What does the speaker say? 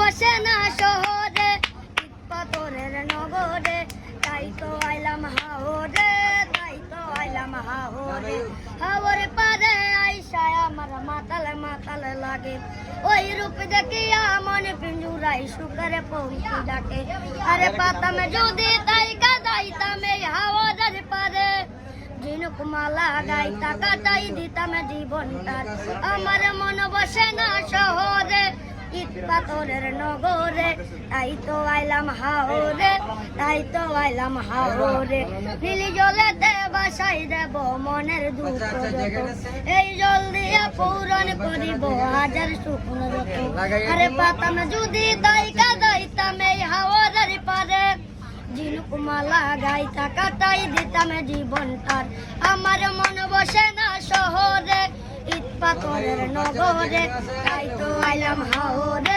বসে না শহরে পাথরের নগরে তাই তো আইলাম হাওরে তাই তো আইলাম হাওরে হাওরে পারে আইসায় আমার মাতালে মাতালে লাগে ওই রূপ দেখিয়া মনে পিঞ্জুরাই সুখের পৌঁছি ডাকে আরে পাতামে যদি তাই কাদাইতাম এই হাওরের পারে ঝিনুক মালা গাইতা কাটাই দিতাম জীবনটার আমার মন বসে না শহরে ইট পাথরের নগরে তাই তো আইলাম হাওরে তাই তো আইলাম হাওরে নীলি জলে দে বাসাই দেব মনের দুঃখ যত এই জল দিয়া পূরণ করিব হাজার শুকনো যত আরে পাতাম যদি তাই কাদাইতাম এই হাওরের পারে ঝিনুক মালা গাইতা কাটাই দিতাম জীবনটার আমার মন বসে না শহরে ইট পাথরের নগরে তাই তো আইলাম হাওরে